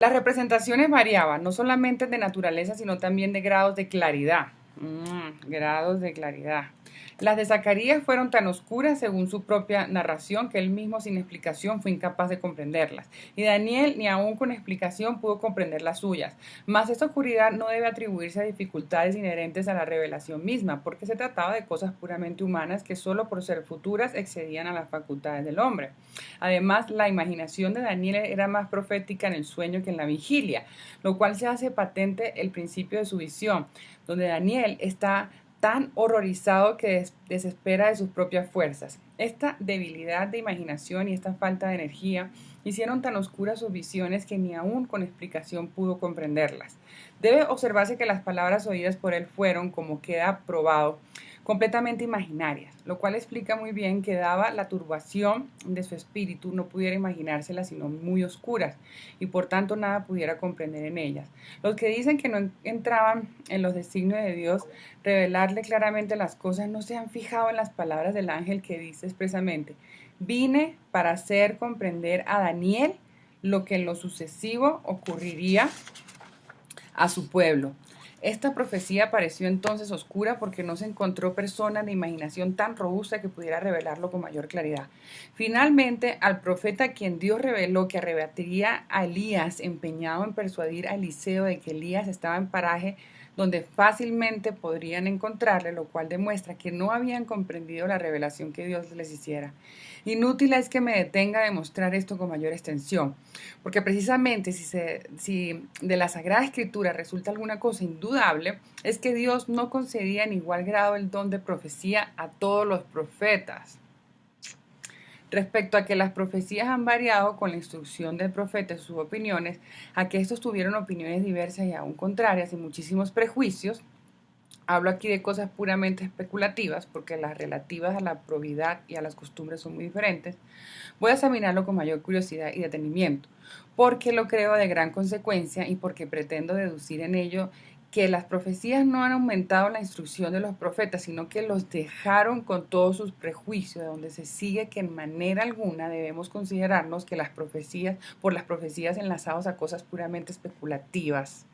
Las representaciones variaban, no solamente de naturaleza, sino también de grados de claridad. Grados de claridad. Las de Zacarías fueron tan oscuras, según su propia narración, que él mismo sin explicación fue incapaz de comprenderlas. Y Daniel, ni aun con explicación, pudo comprender las suyas. Mas esta oscuridad no debe atribuirse a dificultades inherentes a la revelación misma, porque se trataba de cosas puramente humanas que solo por ser futuras excedían a las facultades del hombre. Además, la imaginación de Daniel era más profética en el sueño que en la vigilia, lo cual se hace patente el principio de su visión, donde Daniel está tan horrorizado que desespera de sus propias fuerzas. Esta debilidad de imaginación y esta falta de energía hicieron tan oscuras sus visiones que ni aún con explicación pudo comprenderlas. Debe observarse que las palabras oídas por él fueron, como queda probado, completamente imaginarias, lo cual explica muy bien que daba la turbación de su espíritu no pudiera imaginárselas sino muy oscuras y por tanto nada pudiera comprender en ellas. Los que dicen que no entraban en los designios de Dios revelarle claramente las cosas no se han fijado en las palabras del ángel que dice expresamente: vine para hacer comprender a Daniel lo que en lo sucesivo ocurriría a su pueblo. Esta profecía pareció entonces oscura porque no se encontró persona de imaginación tan robusta que pudiera revelarlo con mayor claridad. Finalmente, al profeta a quien Dios reveló que arrebataría a Elías, empeñado en persuadir a Eliseo de que Elías estaba en paraje donde fácilmente podrían encontrarle, lo cual demuestra que no habían comprendido la revelación que Dios les hiciera. Inútil es que me detenga a demostrar esto con mayor extensión, porque precisamente si de la Sagrada Escritura resulta alguna cosa indudable, es que Dios no concedía en igual grado el don de profecía a todos los profetas. Respecto a que las profecías han variado con la instrucción del profeta y sus opiniones, a que estos tuvieron opiniones diversas y aún contrarias y muchísimos prejuicios, hablo aquí de cosas puramente especulativas, porque las relativas a la probidad y a las costumbres son muy diferentes. Voy a examinarlo con mayor curiosidad y detenimiento, porque lo creo de gran consecuencia y porque pretendo deducir en ello que las profecías no han aumentado la instrucción de los profetas, sino que los dejaron con todos sus prejuicios, de donde se sigue que en manera alguna debemos considerarnos que las profecías, por las profecías enlazados a cosas puramente especulativas.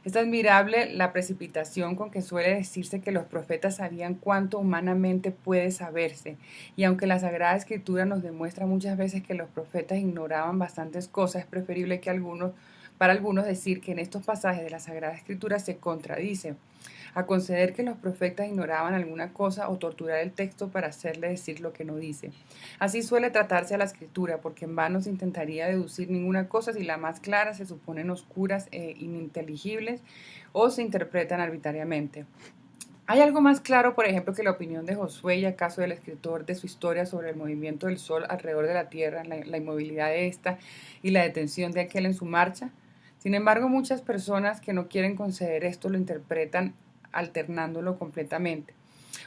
Es admirable la precipitación con que suele decirse que los profetas sabían cuánto humanamente puede saberse, y aunque la Sagrada Escritura nos demuestra muchas veces que los profetas ignoraban bastantes cosas, es preferible que para algunos decir que en estos pasajes de la Sagrada Escritura se contradice, a conceder que los profetas ignoraban alguna cosa o torturar el texto para hacerle decir lo que no dice. Así suele tratarse a la escritura, porque en vano se intentaría deducir ninguna cosa si la más clara se suponen oscuras e ininteligibles o se interpretan arbitrariamente. ¿Hay algo más claro, por ejemplo, que la opinión de Josué y acaso del escritor de su historia sobre el movimiento del sol alrededor de la tierra, la inmovilidad de ésta y la detención de aquel en su marcha? Sin embargo, muchas personas que no quieren conceder esto lo interpretan alternándolo completamente.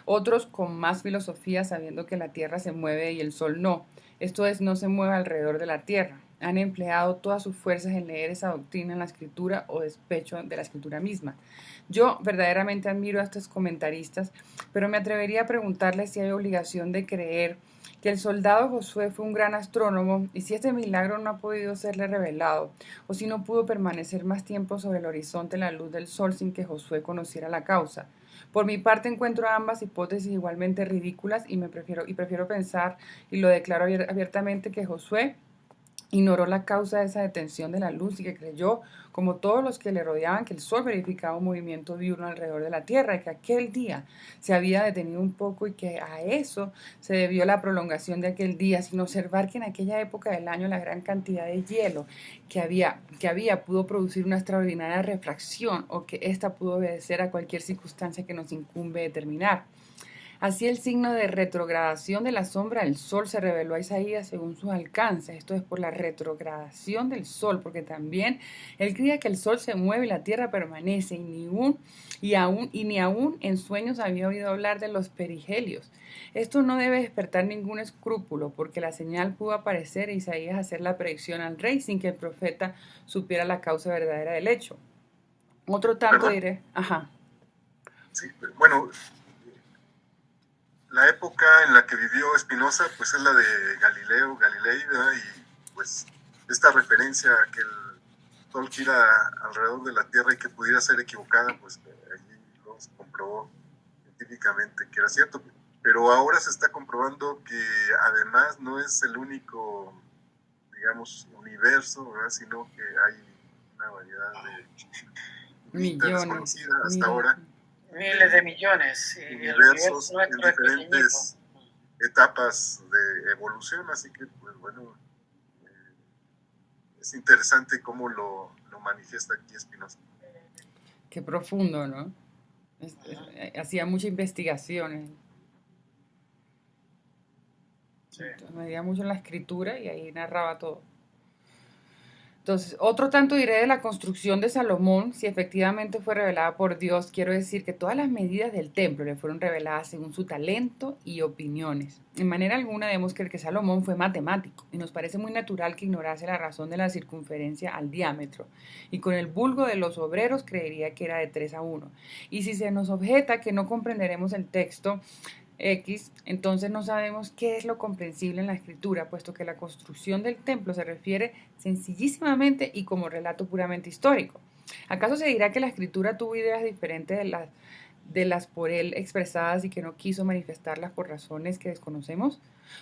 Otros con más filosofía, sabiendo que la tierra se mueve y el sol no. Esto es, no se mueve alrededor de la tierra. Han empleado todas sus fuerzas en leer esa doctrina en la escritura o despecho de la escritura misma. Yo verdaderamente admiro a estos comentaristas, pero me atrevería a preguntarles si hay obligación de creer que el soldado Josué fue un gran astrónomo y si este milagro no ha podido serle revelado, o si no pudo permanecer más tiempo sobre el horizonte la luz del sol sin que Josué conociera la causa. Por mi parte encuentro ambas hipótesis igualmente ridículas y prefiero pensar, y lo declaro abiertamente, que Josué ignoró la causa de esa detención de la luz y que creyó, como todos los que le rodeaban, que el sol verificaba un movimiento diurno alrededor de la Tierra y que aquel día se había detenido un poco y que a eso se debió la prolongación de aquel día, sin observar que en aquella época del año la gran cantidad de hielo que había pudo producir una extraordinaria refracción o que ésta pudo obedecer a cualquier circunstancia que nos incumbe determinar. Así el signo de retrogradación de la sombra del sol se reveló a Isaías según sus alcances. Esto es por la retrogradación del sol, porque también él creía que el sol se mueve y la tierra permanece, ni aún en sueños había oído hablar de los perigelios. Esto no debe despertar ningún escrúpulo, porque la señal pudo aparecer e Isaías hacer la predicción al rey sin que el profeta supiera la causa verdadera del hecho. Otro tanto ¿Perdón? diré, ajá. Sí, bueno, la época en la que vivió Spinoza, pues es la de Galileo Galilei, ¿verdad? Y pues esta referencia a que todo gira alrededor de la Tierra y que pudiera ser equivocada, pues allí lo se comprobó científicamente que era cierto. Pero ahora se está comprobando que además no es el único, digamos, universo, ¿verdad? Sino que hay una variedad de Millones. desconocida hasta ahora. Miles de millones. Y el universo Universos en nuestro es pequeñito. diferentes etapas de evolución, así que, pues bueno, es interesante cómo lo manifiesta aquí Spinoza. Qué profundo, ¿no? Hacía muchas investigaciones. Sí. Me medía mucho en la escritura y ahí narraba todo. Entonces, otro tanto diré de la construcción de Salomón, si efectivamente fue revelada por Dios, quiero decir que todas las medidas del templo le fueron reveladas según su talento y opiniones. En manera alguna debemos creer que Salomón fue matemático, y nos parece muy natural que ignorase la razón de la circunferencia al diámetro, y con el vulgo de los obreros creería que era de 3:1. Y si se nos objeta que no comprenderemos el texto X, entonces no sabemos qué es lo comprensible en la escritura, puesto que la construcción del templo se refiere sencillísimamente y como relato puramente histórico. ¿Acaso se dirá que la escritura tuvo ideas diferentes de las por él expresadas y que no quiso manifestarlas por razones que desconocemos?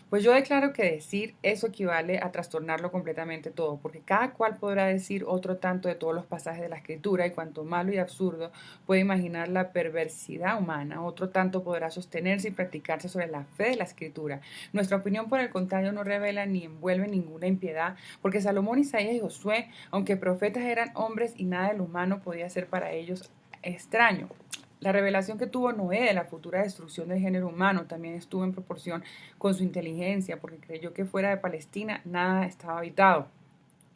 Pues yo declaro que decir eso equivale a trastornarlo completamente todo, porque cada cual podrá decir otro tanto de todos los pasajes de la escritura y cuanto malo y absurdo puede imaginar la perversidad humana, otro tanto podrá sostenerse y practicarse sobre la fe de la escritura. Nuestra opinión, por el contrario, no revela ni envuelve ninguna impiedad, porque Salomón, Isaías y Josué, aunque profetas, eran hombres y nada del humano podía ser para ellos extraño. La revelación que tuvo Noé de la futura destrucción del género humano también estuvo en proporción con su inteligencia, porque creyó que fuera de Palestina nada estaba habitado.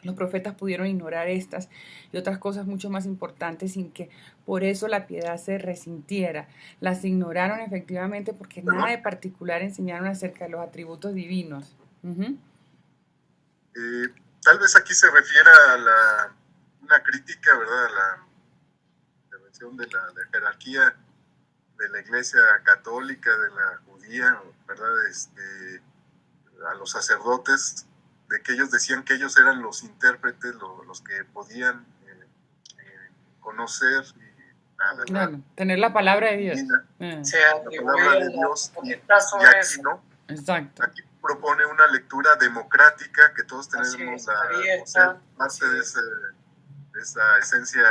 Los profetas pudieron ignorar estas y otras cosas mucho más importantes sin que por eso la piedad se resintiera. Las ignoraron efectivamente porque nada de particular enseñaron acerca de los atributos divinos. Tal vez aquí se refiera a una crítica, ¿verdad?, a la de la jerarquía de la Iglesia Católica, de la judía, ¿verdad?, a los sacerdotes, de que ellos decían que ellos eran los intérpretes, los que podían conocer y claro, tener la palabra de Dios. La palabra de Dios y aquí no. Exacto. Aquí propone una lectura democrática, que todos tenemos parte de esa esencia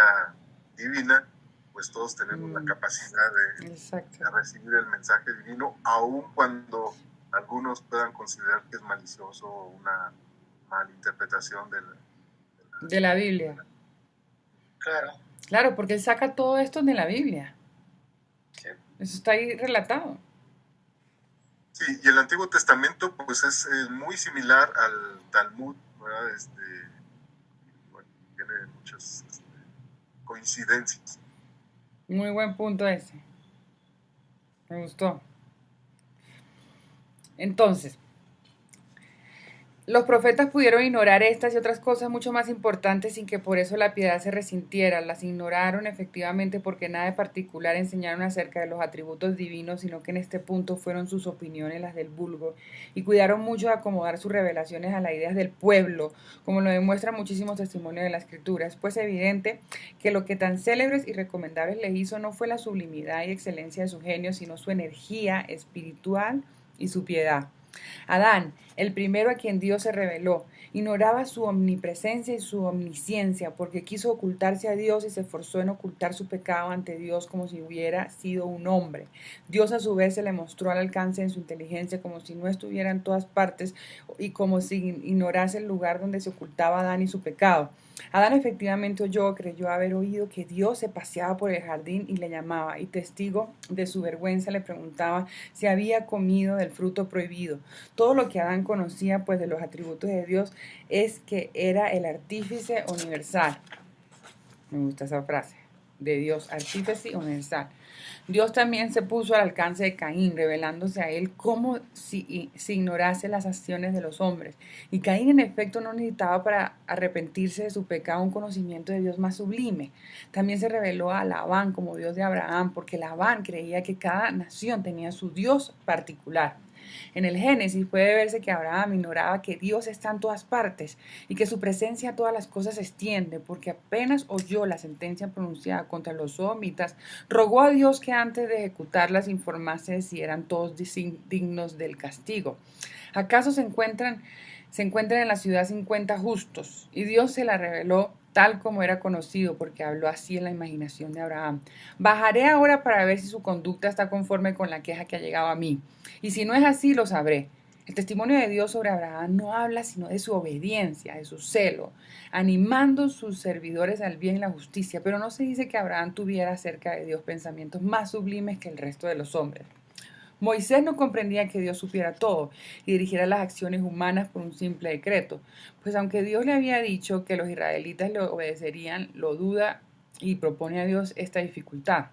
divina, pues todos tenemos la capacidad de recibir el mensaje divino, aun cuando algunos puedan considerar que es malicioso o una malinterpretación de la Biblia. Claro, porque él saca todo esto de la Biblia. Sí. Eso está ahí relatado. Sí, y el Antiguo Testamento pues es muy similar al Talmud, ¿verdad? Bueno, tiene muchas coincidencias. Muy buen punto ese. Me gustó. Entonces, los profetas pudieron ignorar estas y otras cosas mucho más importantes sin que por eso la piedad se resintiera. Las ignoraron efectivamente porque nada de particular enseñaron acerca de los atributos divinos, sino que en este punto fueron sus opiniones las del vulgo, y cuidaron mucho de acomodar sus revelaciones a las ideas del pueblo, como lo demuestran muchísimos testimonios de la Escritura. Es pues evidente que lo que tan célebres y recomendables les hizo no fue la sublimidad y excelencia de su genio, sino su energía espiritual y su piedad. Adán, el primero a quien Dios se reveló, ignoraba su omnipresencia y su omnisciencia porque quiso ocultarse a Dios y se esforzó en ocultar su pecado ante Dios como si hubiera sido un hombre. Dios a su vez se le mostró al alcance en su inteligencia como si no estuviera en todas partes y como si ignorase el lugar donde se ocultaba Adán y su pecado. Adán efectivamente creyó haber oído que Dios se paseaba por el jardín y le llamaba, y testigo de su vergüenza le preguntaba si había comido del fruto prohibido. Todo lo que Adán conocía pues de los atributos de Dios es que era el artífice universal. Me gusta esa frase, de Dios, artífice universal. Dios también se puso al alcance de Caín, revelándose a él como si ignorase las acciones de los hombres. Y Caín en efecto no necesitaba para arrepentirse de su pecado un conocimiento de Dios más sublime. También se reveló a Labán como Dios de Abraham, porque Labán creía que cada nación tenía su Dios particular. En el Génesis puede verse que Abraham ignoraba que Dios está en todas partes y que su presencia a todas las cosas se extiende, porque apenas oyó la sentencia pronunciada contra los sodomitas, rogó a Dios que antes de ejecutarlas informase si eran todos dignos del castigo. ¿Acaso se encuentran en la ciudad 50 justos? Y Dios se la reveló tal como era conocido, porque habló así en la imaginación de Abraham. Bajaré ahora para ver si su conducta está conforme con la queja que ha llegado a mí. Y si no es así, lo sabré. El testimonio de Dios sobre Abraham no habla sino de su obediencia, de su celo, animando sus servidores al bien y la justicia, pero no se dice que Abraham tuviera acerca de Dios pensamientos más sublimes que el resto de los hombres. Moisés no comprendía que Dios supiera todo y dirigiera las acciones humanas por un simple decreto, pues aunque Dios le había dicho que los israelitas le obedecerían, lo duda y propone a Dios esta dificultad.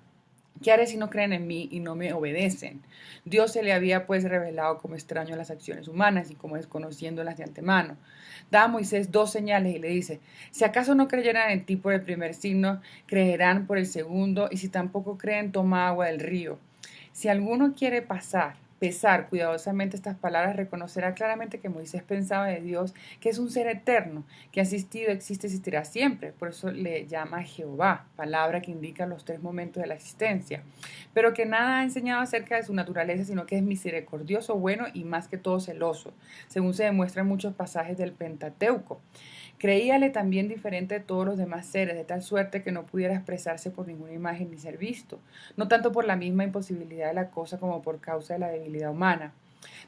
¿Qué haré si no creen en mí y no me obedecen? Dios se le había pues revelado como extraño a las acciones humanas y como desconociéndolas de antemano. Da a Moisés 2 señales y le dice: si acaso no creyeran en ti por el primer signo, creerán por el segundo, y si tampoco creen, toma agua del río. Si alguno quiere pesar cuidadosamente estas palabras, reconocerá claramente que Moisés pensaba de Dios, que es un ser eterno, que ha existido, existe y existirá siempre. Por eso le llama Jehová, palabra que indica los 3 momentos de la existencia. Pero que nada ha enseñado acerca de su naturaleza, sino que es misericordioso, bueno y más que todo celoso, según se demuestra en muchos pasajes del Pentateuco. Creíale también diferente de todos los demás seres, de tal suerte que no pudiera expresarse por ninguna imagen ni ser visto, no tanto por la misma imposibilidad de la cosa como por causa de la debilidad humana.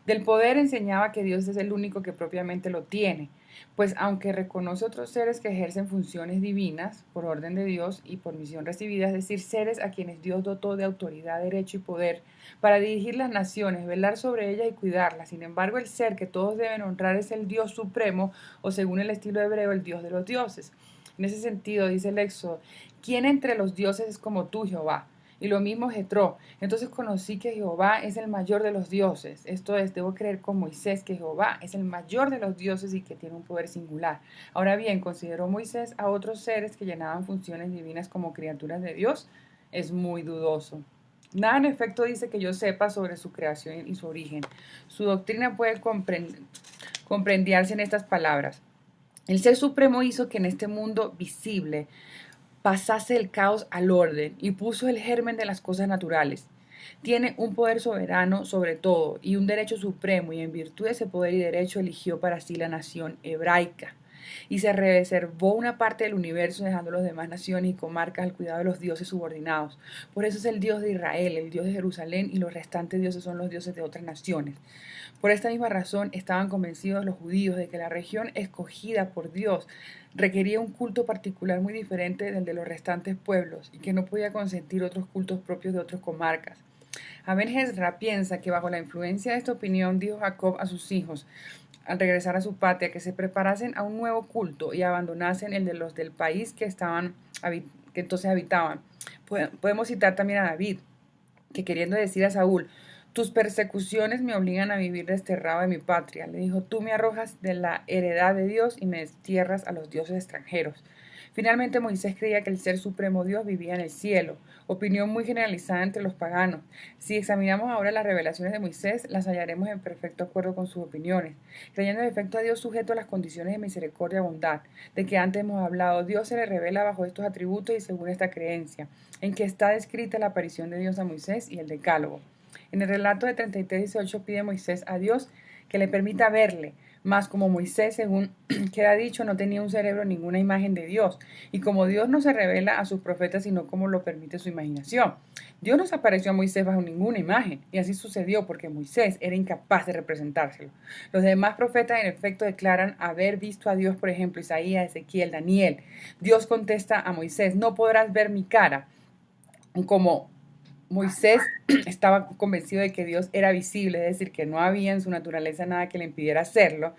Del poder enseñaba que Dios es el único que propiamente lo tiene, pues aunque reconoce otros seres que ejercen funciones divinas por orden de Dios y por misión recibida, es decir, seres a quienes Dios dotó de autoridad, derecho y poder para dirigir las naciones, velar sobre ellas y cuidarlas. Sin embargo, el ser que todos deben honrar es el Dios supremo, o según el estilo hebreo, el Dios de los dioses. En ese sentido, dice el Éxodo: ¿quién entre los dioses es como tú, Jehová? Y lo mismo Jetro. Entonces conocí que Jehová es el mayor de los dioses. Esto es, debo creer con Moisés que Jehová es el mayor de los dioses y que tiene un poder singular. Ahora bien, consideró Moisés a otros seres que llenaban funciones divinas como criaturas de Dios. Es muy dudoso. Nada en efecto dice que yo sepa sobre su creación y su origen. Su doctrina puede comprenderse en estas palabras: el Ser Supremo hizo que en este mundo visible pasase del caos al orden y puso el germen de las cosas naturales. Tiene un poder soberano sobre todo y un derecho supremo, y en virtud de ese poder y derecho eligió para sí la nación hebraica y se reservó una parte del universo, dejando las demás naciones y comarcas al cuidado de los dioses subordinados. Por eso es el Dios de Israel, el Dios de Jerusalén, y los restantes dioses son los dioses de otras naciones. Por esta misma razón estaban convencidos los judíos de que la región escogida por Dios requería un culto particular muy diferente del de los restantes pueblos y que no podía consentir otros cultos propios de otras comarcas. Aben-Hezra piensa que bajo la influencia de esta opinión dijo Jacob a sus hijos, al regresar a su patria, que se preparasen a un nuevo culto y abandonasen el de los del país que entonces habitaban. Podemos citar también a David, que queriendo decir a Saúl: tus persecuciones me obligan a vivir desterrado de mi patria. Le dijo: tú me arrojas de la heredad de Dios y me destierras a los dioses extranjeros. Finalmente, Moisés creía que el Ser Supremo Dios vivía en el cielo, opinión muy generalizada entre los paganos. Si examinamos ahora las revelaciones de Moisés, las hallaremos en perfecto acuerdo con sus opiniones. Creyendo en efecto a Dios sujeto a las condiciones de misericordia y bondad, de que antes hemos hablado, Dios se le revela bajo estos atributos y según esta creencia, en que está descrita la aparición de Dios a Moisés y el Decálogo. En el relato de 33:18 pide Moisés a Dios que le permita verle, mas como Moisés, según queda dicho, no tenía un cerebro, ninguna imagen de Dios, y como Dios no se revela a sus profetas sino como lo permite su imaginación. Dios no se apareció a Moisés bajo ninguna imagen, y así sucedió porque Moisés era incapaz de representárselo. Los demás profetas en efecto declaran haber visto a Dios, por ejemplo, Isaías, Ezequiel, Daniel. Dios contesta a Moisés: no podrás ver mi cara. Como Moisés estaba convencido de que Dios era visible, es decir, que no había en su naturaleza nada que le impidiera hacerlo.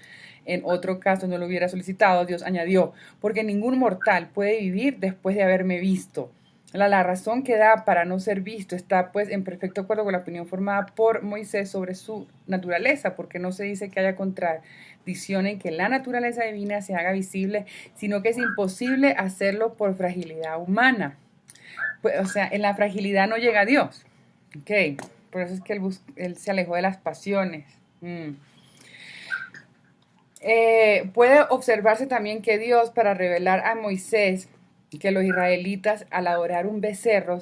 En otro caso no lo hubiera solicitado, Dios añadió: porque ningún mortal puede vivir después de haberme visto. La razón que da para no ser visto está pues en perfecto acuerdo con la opinión formada por Moisés sobre su naturaleza, porque no se dice que haya contradicción en que la naturaleza divina se haga visible, sino que es imposible hacerlo por fragilidad humana. Pues, o sea, en la fragilidad no llega a Dios. Okay. Por eso es que él se alejó de las pasiones. Puede observarse también que Dios, para revelar a Moisés que los israelitas al adorar un becerro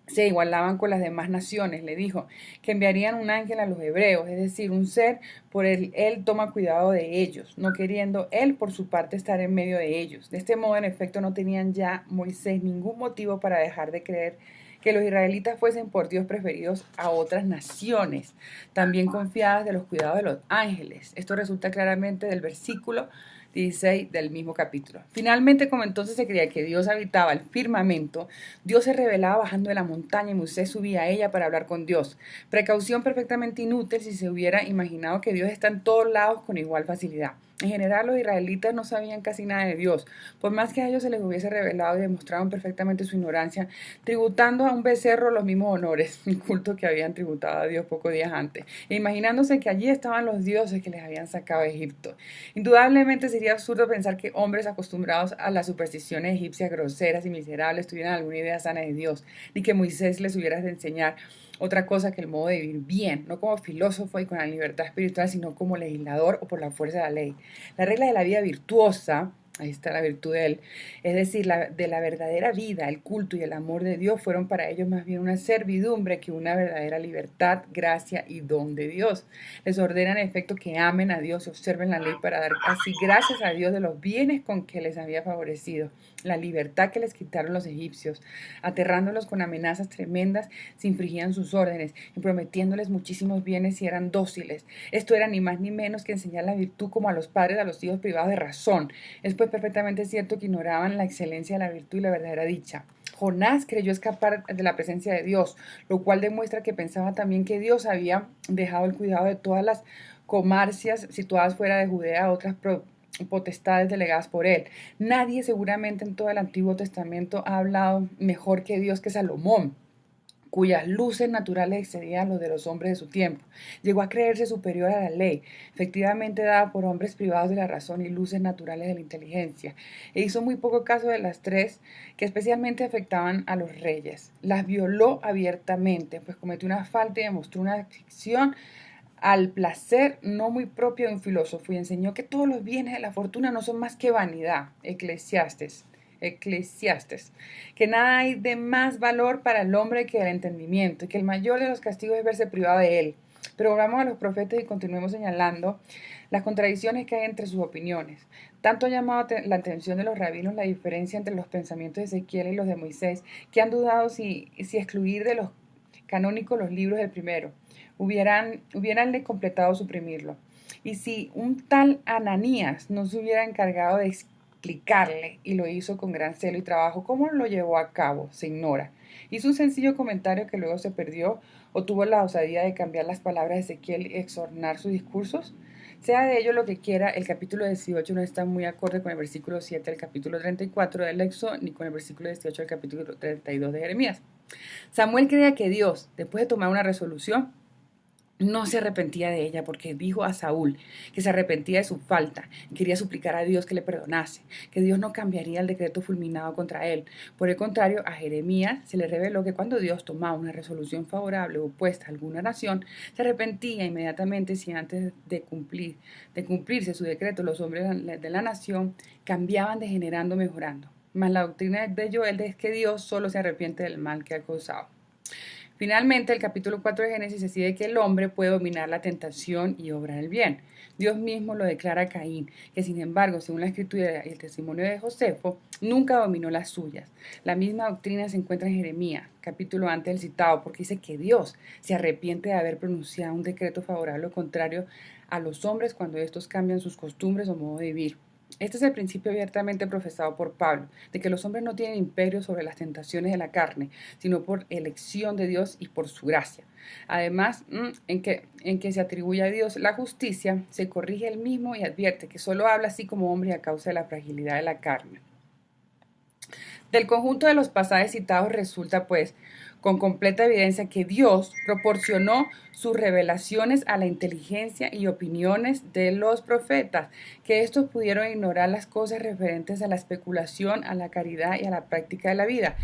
se igualaban con las demás naciones, le dijo que enviarían un ángel a los hebreos, es decir, un ser por el él toma cuidado de ellos, no queriendo él por su parte estar en medio de ellos. De este modo, en efecto, no tenían ya Moisés ningún motivo para dejar de creer que los israelitas fuesen por Dios preferidos a otras naciones, también confiadas de los cuidados de los ángeles. Esto resulta claramente del versículo 16 del mismo capítulo. Finalmente, como entonces se creía que Dios habitaba el firmamento, Dios se revelaba bajando de la montaña y Moisés subía a ella para hablar con Dios. Precaución perfectamente inútil si se hubiera imaginado que Dios está en todos lados con igual facilidad. En general, los israelitas no sabían casi nada de Dios, por más que a ellos se les hubiese revelado y demostraron perfectamente su ignorancia, tributando a un becerro los mismos honores, el culto que habían tributado a Dios pocos días antes, e imaginándose que allí estaban los dioses que les habían sacado de Egipto. Indudablemente sería absurdo pensar que hombres acostumbrados a las supersticiones egipcias groseras y miserables tuvieran alguna idea sana de Dios, ni que Moisés les hubiera de enseñar otra cosa que el modo de vivir bien, no como filósofo y con la libertad espiritual, sino como legislador o por la fuerza de la ley. La regla de la vida virtuosa, ahí está la virtud de él, es decir, de la verdadera vida, el culto y el amor de Dios fueron para ellos más bien una servidumbre que una verdadera libertad, gracia y don de Dios. Les ordena en efecto que amen a Dios y observen la ley para dar así gracias a Dios de los bienes con que les había favorecido, la libertad que les quitaron los egipcios, aterrándolos con amenazas tremendas si infringían sus órdenes y prometiéndoles muchísimos bienes si eran dóciles. Esto era ni más ni menos que enseñar la virtud como a los padres a los hijos privados de razón. Es pues perfectamente cierto que ignoraban la excelencia de la virtud y la verdadera dicha. Jonás creyó escapar de la presencia de Dios, lo cual demuestra que pensaba también que Dios había dejado el cuidado de todas las comarcias situadas fuera de Judea a otras potestades delegadas por él. Nadie seguramente en todo el Antiguo Testamento ha hablado mejor que Dios que Salomón, cuyas luces naturales excedían los de los hombres de su tiempo. Llegó a creerse superior a la ley, efectivamente dada por hombres privados de la razón y luces naturales de la inteligencia, e hizo muy poco caso de las tres que especialmente afectaban a los reyes. Las violó abiertamente, pues cometió una falta y demostró una ficción al placer no muy propio de un filósofo y enseñó que todos los bienes de la fortuna no son más que vanidad. Eclesiastes, que nada hay de más valor para el hombre que el entendimiento y que el mayor de los castigos es verse privado de él. Pero volvamos a los profetas y continuemos señalando las contradicciones que hay entre sus opiniones. Tanto ha llamado la atención de los rabinos la diferencia entre los pensamientos de Ezequiel y los de Moisés, que han si excluir de los canónicos los libros del primero. Hubieranle completado suprimirlo. Y si un tal Ananías no se hubiera encargado de explicarle, y lo hizo con gran celo y trabajo, ¿cómo lo llevó a cabo? Se ignora. Hizo un sencillo comentario que luego se perdió, o tuvo la osadía de cambiar las palabras de Ezequiel y exornar sus discursos. Sea de ello lo que quiera, el capítulo 18 no está muy acorde con el versículo 7 del capítulo 34 del Éxodo, ni con el versículo 18 del capítulo 32 de Jeremías. Samuel creía que Dios, después de tomar una resolución, no se arrepentía de ella porque dijo a Saúl que se arrepentía de su falta y quería suplicar a Dios que le perdonase, que Dios no cambiaría el decreto fulminado contra él. Por el contrario, a Jeremías se le reveló que cuando Dios tomaba una resolución favorable o opuesta a alguna nación, se arrepentía inmediatamente si antes de cumplirse su decreto los hombres de la nación cambiaban degenerando, mejorando. Mas la doctrina de Joel es que Dios solo se arrepiente del mal que ha causado. Finalmente, el capítulo 4 de Génesis decide que el hombre puede dominar la tentación y obrar el bien. Dios mismo lo declara a Caín, que sin embargo, según la escritura y el testimonio de Josefo, nunca dominó las suyas. La misma doctrina se encuentra en Jeremías, capítulo antes del citado, porque dice que Dios se arrepiente de haber pronunciado un decreto favorable o contrario a los hombres cuando estos cambian sus costumbres o modo de vivir. Este es el principio abiertamente profesado por Pablo, de que los hombres no tienen imperio sobre las tentaciones de la carne, sino por elección de Dios y por su gracia. Además, en que se atribuye a Dios la justicia, se corrige él mismo y advierte que solo habla así como hombre a causa de la fragilidad de la carne. Del conjunto de los pasajes citados resulta, pues, con completa evidencia que Dios proporcionó sus revelaciones a la inteligencia y opiniones de los profetas, que estos pudieron ignorar las cosas referentes a la especulación, a la caridad y a la práctica de la vida.